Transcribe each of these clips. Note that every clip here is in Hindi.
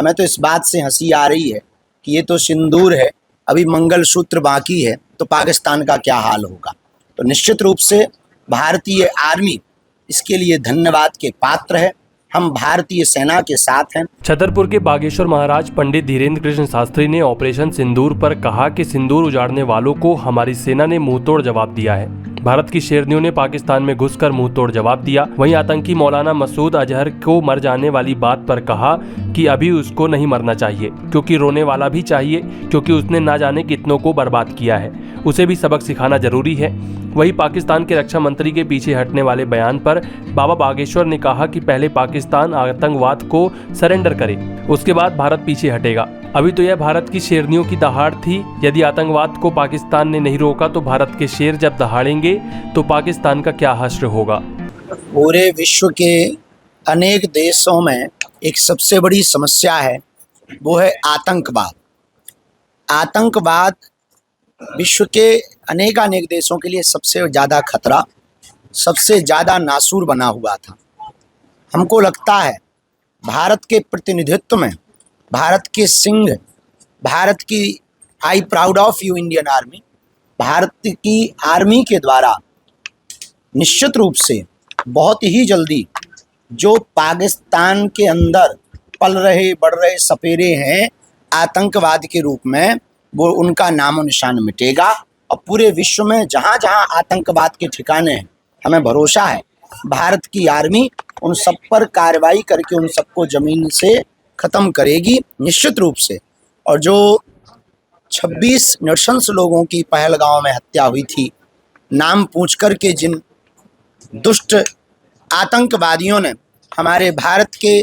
हमें तो इस बात से हंसी आ रही है कि ये तो सिंदूर है, अभी मंगलसूत्र बाकी है, तो पाकिस्तान का क्या हाल होगा। तो निश्चित रूप से भारतीय आर्मी इसके लिए धन्यवाद के पात्र है। हम भारतीय सेना के साथ हैं। छतरपुर के बागेश्वर महाराज पंडित धीरेन्द्र कृष्ण शास्त्री ने ऑपरेशन सिंदूर पर कहा कि सिंदूर उजाड़ने वालों को हमारी सेना ने मुंहतोड़ जवाब दिया है। भारत की शेरनियों ने पाकिस्तान में घुसकर मुंहतोड़ जवाब दिया। वहीं आतंकी मौलाना मसूद अजहर को मर जाने वाली बात पर कहा कि अभी उसको नहीं मरना चाहिए, क्योंकि रोने वाला भी चाहिए, क्योंकि उसने ना जाने कितनों को बर्बाद किया है, उसे भी सबक सिखाना जरूरी है। वहीं पाकिस्तान के रक्षा मंत्री के पीछे हटने वाले बयान पर बाबा बागेश्वर ने कहा कि पहले पाकिस्तान आतंकवाद को सरेंडर करे, उसके बाद भारत पीछे हटेगा। अभी तो यह भारत की शेरनियों की दहाड़ थी। यदि आतंकवाद को पाकिस्तान ने नहीं रोका तो भारत के शेर जब दहाड़ेंगे तो पाकिस्तान का क्या हश्र होगा। पूरे विश्व के अनेक देशों में एक सबसे बड़ी समस्या है, वो है आतंकवाद। आतंकवाद विश्व के अनेक देशों के लिए सबसे ज़्यादा खतरा, सबसे ज़्यादा नासूर बना हुआ था। हमको लगता है भारत के प्रतिनिधित्व में, भारत के सिंह, भारत की I proud of you Indian army, Bharat की आर्मी के द्वारा निश्चित रूप से बहुत ही जल्दी जो पाकिस्तान के अंदर पल रहे बढ़ रहे सपेरे हैं आतंकवाद के रूप में, वो उनका नामो निशान मिटेगा। और पूरे विश्व में जहाँ जहाँ आतंकवाद के ठिकाने हैं, हमें भरोसा है भारत की आर्मी उन सब पर कार्रवाई करके उन सबको ज़मीन से ख़त्म करेगी निश्चित रूप से। और जो 26 नृशंस लोगों की पहलगांव में हत्या हुई थी, नाम पूछ कर के जिन दुष्ट आतंकवादियों ने हमारे भारत के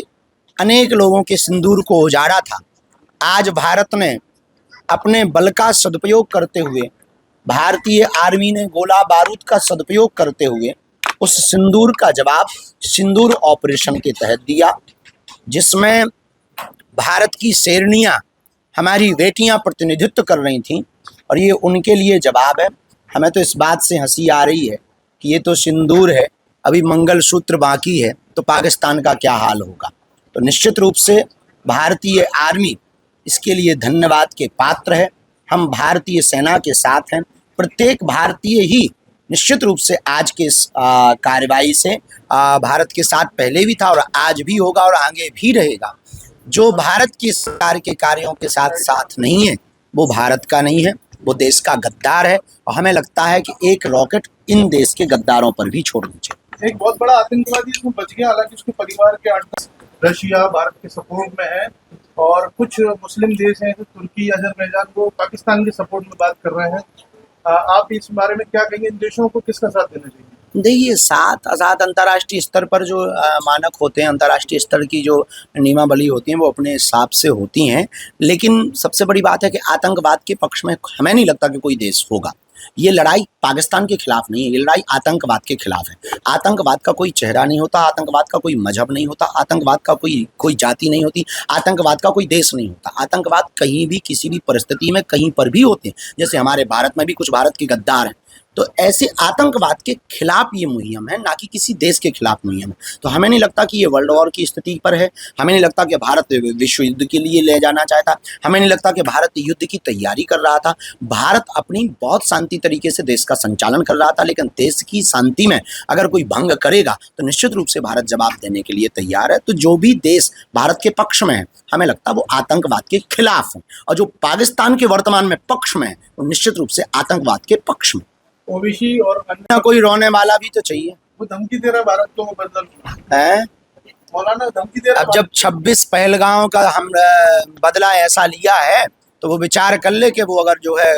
अनेक लोगों के सिंदूर को उजाड़ा था, आज भारत ने अपने बल का सदुपयोग करते हुए, भारतीय आर्मी ने गोला बारूद का सदुपयोग करते हुए उस सिंदूर का जवाब सिंदूर ऑपरेशन के तहत दिया, जिसमें भारत की शेरनियाँ, हमारी बेटियाँ प्रतिनिधित्व कर रही थीं, और ये उनके लिए जवाब है। हमें तो इस बात से हंसी आ रही है कि ये तो सिंदूर है, अभी मंगलसूत्र बाकी है, तो पाकिस्तान का क्या हाल होगा। तो निश्चित रूप से भारतीय आर्मी इसके लिए धन्यवाद के पात्र है। हम भारतीय सेना के साथ हैं। प्रत्येक भारतीय ही निश्चित रूप से आज के इस कार्रवाई से भारत के साथ पहले भी था और आज भी होगा और आगे भी रहेगा। जो भारत की सरकार के कार्यों के साथ साथ नहीं है, वो भारत का नहीं है, वो देश का गद्दार है। और हमें लगता है कि एक रॉकेट इन देश के गद्दारों पर भी छोड़नी चाहिए। एक बहुत बड़ा आतंकवादी इसमें बच गया, हालांकि उसके परिवार के 8 रशिया भारत के सपोर्ट में है, और कुछ मुस्लिम देश हैं, तुर्की, अजरबैजान, वो पाकिस्तान के सपोर्ट में बात कर रहे हैं। आप इस बारे में क्या कहेंगे, इन देशों को किसका साथ देना चाहिए? देखिए, साथ अंतर्राष्ट्रीय स्तर पर जो मानक होते हैं, अंतर्राष्ट्रीय स्तर की जो नियमावली होती हैं, वो अपने हिसाब से होती हैं। लेकिन सबसे बड़ी बात है कि आतंकवाद के पक्ष में हमें नहीं लगता कि कोई देश होगा। ये लड़ाई पाकिस्तान के खिलाफ नहीं है, ये लड़ाई आतंकवाद के खिलाफ है। आतंकवाद का कोई चेहरा नहीं होता, आतंकवाद का कोई मजहब नहीं होता, आतंकवाद का कोई जाति नहीं होती, आतंकवाद का कोई देश नहीं होता। आतंकवाद कहीं भी किसी भी परिस्थिति में कहीं पर भी होते हैं। जैसे हमारे भारत में भी कुछ भारत के गद्दार हैं, तो ऐसे आतंकवाद के खिलाफ ये मुहिम है, ना कि किसी देश के खिलाफ मुहिम है। तो हमें नहीं लगता कि ये वर्ल्ड वॉर की स्थिति पर है। हमें नहीं लगता कि भारत विश्व युद्ध के लिए ले जाना चाहता। हमें नहीं लगता कि भारत युद्ध की तैयारी कर रहा था। भारत अपनी बहुत शांति तरीके से देश का संचालन कर रहा था, लेकिन देश की शांति में अगर कोई भंग करेगा तो निश्चित रूप से भारत जवाब देने के लिए तैयार है। तो जो भी देश भारत के पक्ष में है, हमें लगता है वो आतंकवाद के खिलाफ है, और जो पाकिस्तान के वर्तमान में पक्ष में है, वो निश्चित रूप से आतंकवाद के पक्ष में। ओवैसी और अन्य कोई रोने वाला भी तो चाहिए। वो धमकी दे रहा भारत को बदल है, मौलाना धमकी दे रहा। अब जब 26 पहलगांव का हम बदला ऐसा लिया है, तो वो विचार कर ले कि वो अगर जो है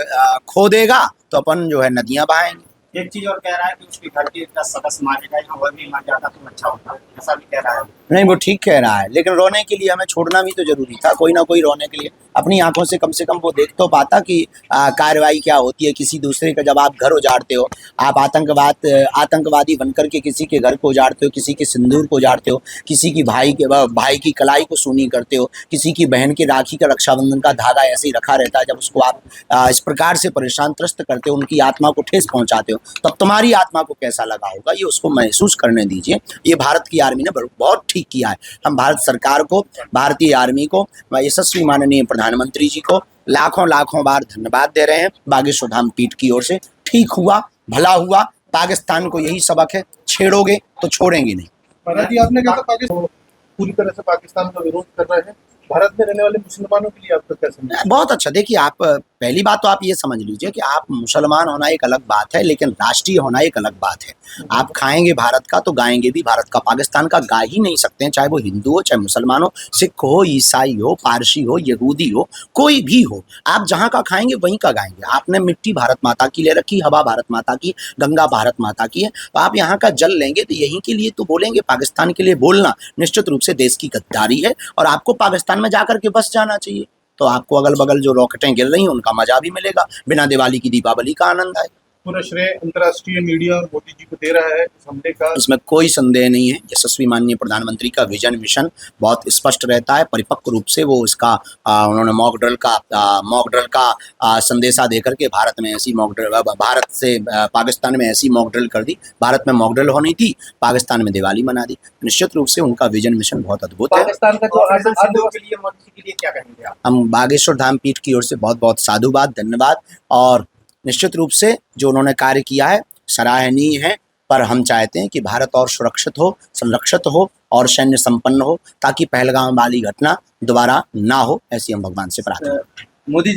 खो देगा तो अपन जो है नदियां बहाएंगे। एक चीज और कह रहा है कि उसकी घर की 10 सदस्य मारेगा या वो भी मर जाता तो अच्छा होता, ऐसा भी कह रहा है। नहीं, वो ठीक कह रहा है, लेकिन रोने के लिए हमें छोड़ना भी तो जरूरी था। कोई ना कोई रोने के लिए अपनी आंखों से कम वो देख तो पाता कि कार्रवाई क्या होती है। किसी दूसरे का जब आप घर उजाड़ते हो, आप आतंकवादी बनकर के किसी के घर को उजाड़ते हो, किसी के सिंदूर को उजाड़ते हो, किसी की भाई की कलाई को सूनी करते हो, किसी की बहन की राखी का रक्षाबंधन का धागा ऐसे ही रखा रहता है, जब उसको आप इस प्रकार से परेशान त्रस्त करते हो, उनकी आत्मा को ठेस पहुँचाते हो, तब तुम्हारी आत्मा को कैसा लगा होगा ये उसको महसूस करने दीजिए। ये भारत की आर्मी ने बहुत ठीक किया है। हम भारत सरकार को, भारतीय आर्मी को, यशस्वी माननीय प्रधानमंत्री जी को लाखों लाखों बार धन्यवाद दे रहे हैं बागेश्वर धाम पीठ की ओर से। ठीक हुआ, भला हुआ। पाकिस्तान को यही सबक है, छेड़ोगे तो छोड़ेंगे नहीं। महाराज जी, आपने कहा था पाकिस्तान पूरी तरह से पाकिस्तान का विरोध कर रहे हैं, भारत में रहने वाले मुसलमानों के लिए आपका क्या समझ है? बहुत अच्छा। देखिए, आप पहली बात तो आप ये समझ लीजिए कि आप मुसलमान होना एक अलग बात है, लेकिन राष्ट्रीय होना एक अलग बात है। आप खाएंगे भारत का तो गाएंगे भी भारत का। पाकिस्तान का गा ही नहीं सकते हैं, चाहे वो हिंदू हो, चाहे मुसलमान हो, सिख हो, ईसाई हो, पारसी हो, यहूदी हो, कोई भी हो। आप जहाँ का खाएंगे वहीं का गाएंगे। आपने मिट्टी भारत माता की ले रखी, हवा भारत माता की, गंगा भारत माता की है, तो आप यहाँ का जल लेंगे तो यहीं के लिए तो बोलेंगे। पाकिस्तान के लिए बोलना निश्चित रूप से देश की गद्दारी है और आपको पाकिस्तान में जाकर के बस जाना चाहिए। तो आपको अगल बगल जो रॉकेटें गिर रही हैं उनका मजा भी मिलेगा, बिना दिवाली की दीपावली का आनंद आए। पूरा श्रेय अंतर्राष्ट्रीय मीडिया और मोदी जी को दे रहा है इस हमले का। इसमें कोई संदेह नहीं है। यशस्वी माननीय प्रधानमंत्री का विजन मिशन बहुत स्पष्ट रहता है। परिपक्व रूप से वो इसका उन्होंने मॉक ड्रिल का संदेशा देकर के भारत में ऐसी मॉक ड्रिल, भारत से पाकिस्तान में ऐसी मॉक ड्रिल कर दी। भारत में मॉक ड्रिल होनी थी, पाकिस्तान में दिवाली मना दी। निश्चित रूप से उनका विजन मिशन बहुत अद्भुत है। पाकिस्तान का जो के लिए मोदी के लिए क्या कहेंगे आप? हम बागेश्वर धाम पीठ की ओर से बहुत बहुत साधुवाद, धन्यवाद। और निश्चित रूप से जो उन्होंने कार्य किया है सराहनीय है, पर हम चाहते हैं कि भारत और सुरक्षित हो, संरक्षित हो और सैन्य संपन्न हो, ताकि पहलगाम वाली घटना दोबारा ना हो, ऐसी हम भगवान से प्रार्थना करते हैं। मोदी